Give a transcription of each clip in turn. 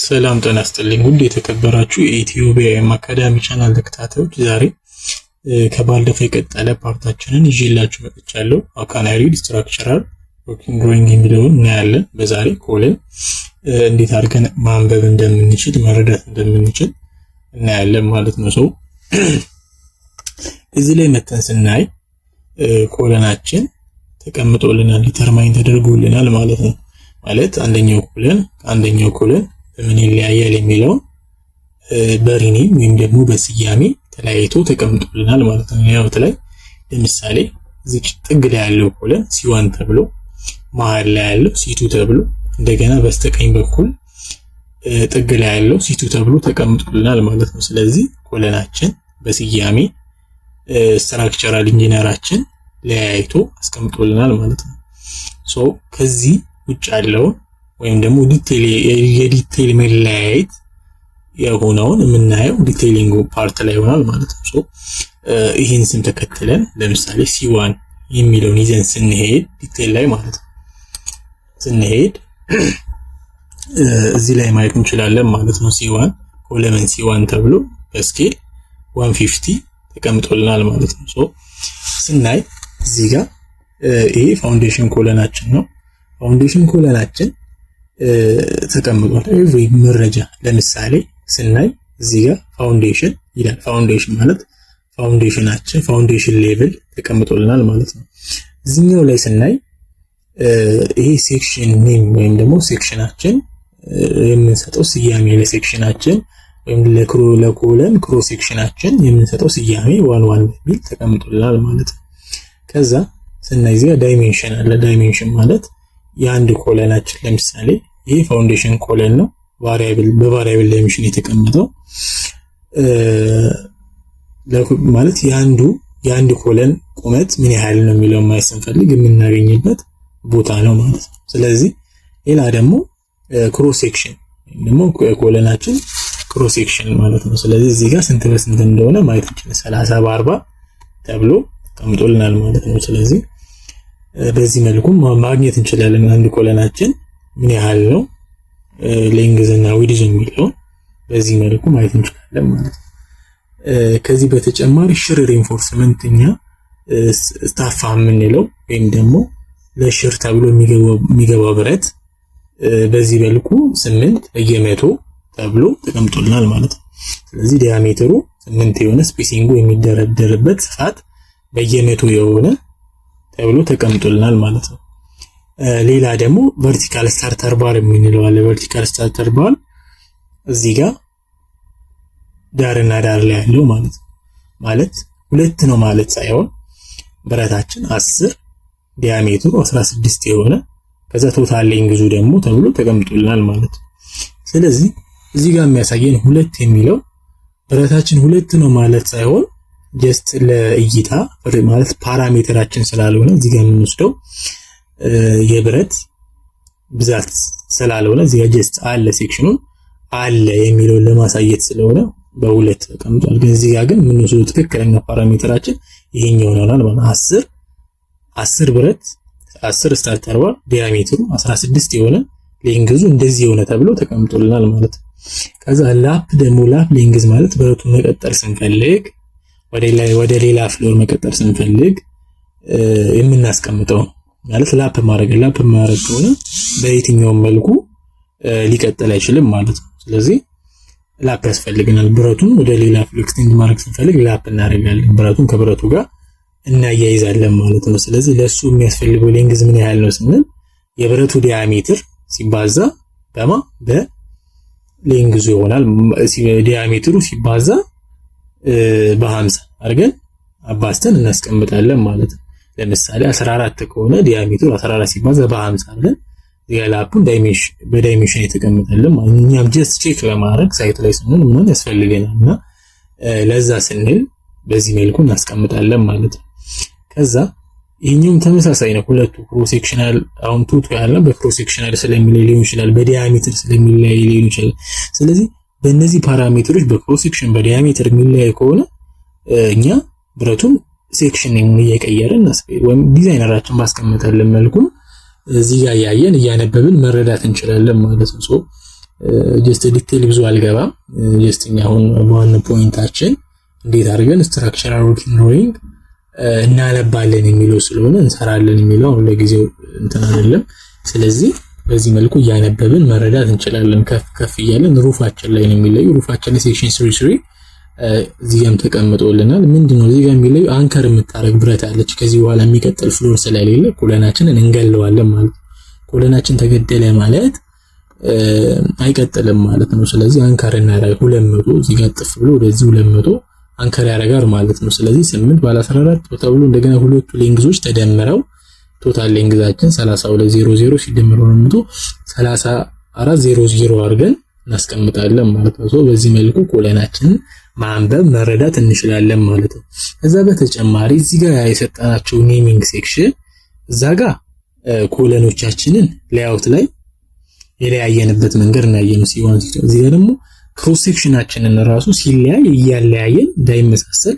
ሰላም ጤና ይስጥልኝ ውድ የተከበራችሁ የኢትዮጵያ አካዳሚ ቻናል ተከታታዮች፣ ዛሬ ከባለፈው የቀጠለ ፓርታችንን ይዤላችሁ መጥቻለሁ። አካን አይ ሪድ ስትራክቸራል ወርኪንግ ድሮይንግ የሚለውን እናያለን። በዛሬ ኮለን እንዴት አድርገን ማንበብ እንደምንችል መረዳት እንደምንችል እናያለን ማለት ነው። ሰው እዚህ ላይ መተን ስናይ ኮለናችን ተቀምጦልናል፣ ዲተርማይን ተደርጎልናል ማለት ነው። ማለት አንደኛው ኮለን ከአንደኛው ኮለን በምን ይለያያል የሚለው በሪኔም ወይም ደግሞ በስያሜ ተለያይቶ ተቀምጦልናል ማለት ነው። ያው ላይ ለምሳሌ እዚህ ጥግ ላይ ያለው ኮለን C1 ተብሎ፣ መሃል ላይ ያለው C2 ተብሎ፣ እንደገና በስተቀኝ በኩል ጥግ ላይ ያለው C2 ተብሎ ተቀምጦልናል ማለት ነው። ስለዚህ ኮለናችን በስያሜ ስትራክቸራል ኢንጂነራችን ለያይቶ አስቀምጦልናል ማለት ነው። ሶ ከዚህ ውጭ ያለውን ወይም ደግሞ የዲቴይል መለያየት የሆነውን የምናየው ዲቴይሊንግ ፓርት ላይ ይሆናል ማለት ነው። ሶ ይህን ስም ተከትለን ለምሳሌ C1 የሚለውን ይዘን ስንሄድ ዲቴይል ላይ ማለት ነው ስንሄድ እዚህ ላይ ማየት እንችላለን ማለት ነው። C1 ኮለን C1 ተብሎ በስኬል 150 ተቀምጦልናል ማለት ነው። ሶ ስናይ እዚህ ጋር ይሄ ፋውንዴሽን ኮለናችን ነው። ፋውንዴሽን ኮለናችን ተቀምጧል። ኤቭሪ መረጃ ለምሳሌ ስናይ እዚህ ጋር ፋውንዴሽን ይላል። ፋውንዴሽን ማለት ፋውንዴሽናችን ፋውንዴሽን ሌቭል ተቀምጦልናል ማለት ነው። እዚህኛው ላይ ስናይ ይሄ ሴክሽን ኔም ወይም ደግሞ ሴክሽናችን የምንሰጠው ስያሜ ለሴክሽናችን ወይም ለኮለን ክሮስ ሴክሽናችን የምንሰጠው ስያሜ 11 በሚል ተቀምጦልናል ማለት ነው። ከዛ ስናይ እዚህ ጋር ዳይሜንሽን አለ። ዳይሜንሽን ማለት የአንድ ኮለናችን ለምሳሌ ይሄ ፋውንዴሽን ኮለን ነው፣ በቫሪያብል ዳይሜንሽን የተቀመጠው ማለት የአንድ ኮለን ቁመት ምን ያህል ነው የሚለው ማየት ስንፈልግ የምናገኝበት ቦታ ነው ማለት ነው። ስለዚህ ሌላ ደግሞ ክሮስ ሴክሽን ወይም ደግሞ ኮለናችን ክሮስ ሴክሽን ማለት ነው። ስለዚህ እዚህ ጋር ስንት በስንት እንደሆነ ማየት እንችላለን። 30 በ40 ተብሎ ተቀምጦልናል ማለት ነው። ስለዚህ በዚህ መልኩ ማግኘት እንችላለን አንድ ኮለናችን ምን ያህል ነው ሌንግዝ እና ዊድዝ የሚለው በዚህ መልኩ ማየት እንችላለን ማለት ነው። ከዚህ በተጨማሪ ሽር ሪኢንፎርስመንት እኛ ስታፋ የምንለው ወይም ደግሞ ለሽር ተብሎ የሚገባው ብረት በዚህ መልኩ 8 በየ100 ተብሎ ተቀምጦልናል ማለት ነው። ስለዚህ ዲያሜትሩ 8 የሆነ ስፔሲንጉ የሚደረደርበት ስፋት በየ100 የሆነ ተብሎ ተቀምጦልናል ማለት ነው። ሌላ ደግሞ ቨርቲካል ስታርተር ባር የምንለው አለ። ቨርቲካል ስታርተር ባር እዚህ ጋር ዳርና ዳር ላይ ያለው ማለት ነው። ማለት ሁለት ነው ማለት ሳይሆን ብረታችን 10 ዲያሜትሩ 16 የሆነ ከዛ ቶታል ሌንግዙ ደግሞ ተብሎ ተቀምጦልናል ማለት ነው። ስለዚህ እዚህ ጋር የሚያሳየን ሁለት የሚለው ብረታችን ሁለት ነው ማለት ሳይሆን ጀስት ለእይታ ማለት ፓራሜትራችን ስላልሆነ እዚህ ጋር የምንወስደው የብረት ብዛት ስላልሆነ እዚህ ጋር ጀስት አለ ሴክሽኑን አለ የሚለውን ለማሳየት ስለሆነ በሁለት ተቀምጧል። ግን እዚህ ጋር ግን የምንወስደው ትክክለኛ ፓራሜትራችን ይሄኛው ይሆናል ማለት 10 ብረት 10 ስታርተር ባር ዲያሜትሩ 16 የሆነ ሌንግዙ እንደዚህ የሆነ ተብሎ ተቀምጦልናል ማለት ነው። ከዛ ላፕ ደግሞ ላፕ ሌንግዝ ማለት ብረቱን መቀጠል ስንፈልግ ወደ ሌላ ፍሎር መቀጠል ስንፈልግ የምናስቀምጠው ማለት ላፕ ማድረግ ከሆነ በየትኛውም መልኩ ሊቀጥል አይችልም ማለት ነው። ስለዚህ ላፕ ያስፈልገናል። ብረቱን ወደ ሌላ ፍሎር ኤክስቴንድ ማድረግ ስንፈልግ ላፕ እናደርጋለን። ብረቱን ከብረቱ ጋር እናያይዛለን ማለት ነው። ስለዚህ ለሱ የሚያስፈልገው ሌንግዝ ምን ያህል ነው ስንል የብረቱ ዲያሜትር ሲባዛ በሌንግዙ ይሆናል። ዲያሜትሩ ሲባዛ በ50 አድርገን አባስተን እናስቀምጣለን ማለት ነው። ለምሳሌ 14 ከሆነ ዲያሜትሩ 14 ሲባዛ በ50 አድርገን የላፑን በዳይሜንሽን የተቀመጠልን ማለት እኛም ጀስት ቼክ ለማድረግ ሳይት ላይ ስንል ምን ያስፈልገናልና ለዛ ስንል በዚህ መልኩ እናስቀምጣለን ማለት ነው። ከዛ ይሄኛውም ተመሳሳይ ነው። ሁለቱ ክሮስ ሴክሽናል አሁን ቱቱ ያለው በክሮስ ሴክሽናል ስለሚለይ ሊሆን ይችላል፣ በዲያሜትር ስለሚለይ ሊሆን ይችላል። ስለዚህ በእነዚህ ፓራሜትሮች በክሮስ ሴክሽን በዲያሜትር የሚለይ ከሆነ እኛ ብረቱን ሴክሽን እየቀየርን ወይም ዲዛይነራችን ባስቀመጠልን መልኩ እዚህ ጋር ያየን እያነበብን መረዳት እንችላለን ማለት ነው። ጀስት ዲቴል ብዙ አልገባም። ጀስት እኛ አሁን በዋና ፖይንታችን እንዴት አድርገን ስትራክቸራል ወርኪንግ ድሮዊንግ እናነባለን የሚለው ስለሆነ እንሰራለን የሚለው አሁን ለጊዜው እንትን አይደለም። ስለዚህ በዚህ መልኩ እያነበብን መረዳት እንችላለን። ከፍ እያለን ሩፋችን ላይ ነው የሚለዩ። ሩፋችን ሴክሽን 33 እዚህ ጋርም ተቀምጦልናል። ምንድነው እዚህ ጋር የሚለዩ አንከር የምታረግ ብረት አለች። ከዚህ በኋላ የሚቀጥል ፍሎር ስለሌለ ኮለናችንን እንገለዋለን ማለት ነው። ኮለናችን ተገደለ ማለት አይቀጥልም ማለት ነው። ስለዚህ አንከር እናደርግ 200 እዚህ ጋር ጥፍ ብሎ ወደዚህ 200 አንከር ያደርጋል ማለት ነው። ስለዚህ 8 ባለ 14 ተብሎ እንደገና ሁለቱ ሌንግዞች ተደምረው ቶታል ሌንግዛችን 3200 ሲደመር 200 3400 አድርገን እናስቀምጣለን ማለት ነው። በዚህ መልኩ ኮለናችንን ማንበብ መረዳት እንችላለን ማለት ነው። ከዛ በተጨማሪ እዚህ ጋር የሰጠናቸው ኔሚንግ ሴክሽን እዛ ጋር ኮለኖቻችንን ሌአውት ላይ የለያየንበት መንገድ እናየነው ሲሆን እዚህ ጋር ደግሞ ክሮስ ሴክሽናችንን ራሱ ሲለያይ እያለያየን እንዳይመሳሰል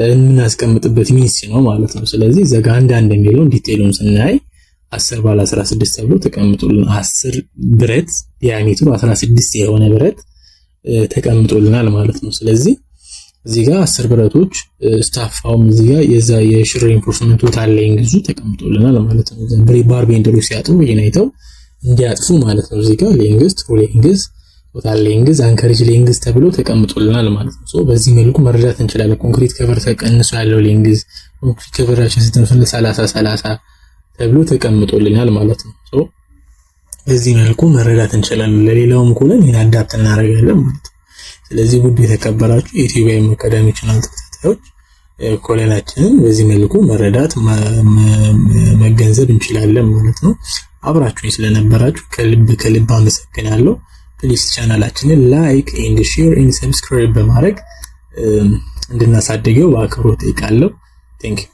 እናስቀምጥበት ሚንስ ነው ማለት ነው። ስለዚህ እዛ ጋር አንዳንድ የሚለውን ዲቴይሉን ስናይ 10 ባለ 16 ተብሎ ተቀምጦልን 10 ብረት ዲያሜትሩ 16 የሆነ ብረት ተቀምጦልናል ማለት ነው። ስለዚህ እዚህ ጋር 10 ብረቶች ስታፋውም እዚህ ጋር የዛ የሽር ሪኢንፎርስመንት ቶታል ሌንግዙ ተቀምጦልናል ማለት ነው። ዘን ባር ቤንደሮች ሲያጥሩ ይናይተው እንዲያጥፉ ማለት ነው። እዚህ ጋር ሌንግዝ ትሩ ሌንግዝ ቶታል ሌንግዝ አንከሬጅ ሌንግዝ ተብሎ ተቀምጦልናል ማለት ነው። በዚህ መልኩ መረዳት እንችላለን። ኮንክሪት ከቨር ተቀንሶ ያለው ሌንግዝ ኮንክሪት ከቨራችን ስትንፈል 30 ተብሎ ተቀምጦልናል ማለት ነው። በዚህ መልኩ መረዳት እንችላለን። ለሌላውም ኮለን ይሄን አዳፕት እናደርጋለን ማለት ነው። ስለዚህ ውድ የተከበራችሁ የኢትዮጵያ አካዳሚ ቻናል ተከታታዮች ኮለናችንን በዚህ መልኩ መረዳት መገንዘብ እንችላለን ማለት ነው። አብራችሁኝ ስለነበራችሁ ከልብ አመሰግናለሁ። ፕሊስ ቻናላችንን ላይክ ኤንድ ሼር ኤንድ ሰብስክራይብ በማድረግ እንድናሳድገው በአክብሮት ጠይቃለሁ። ቴንክ ዩ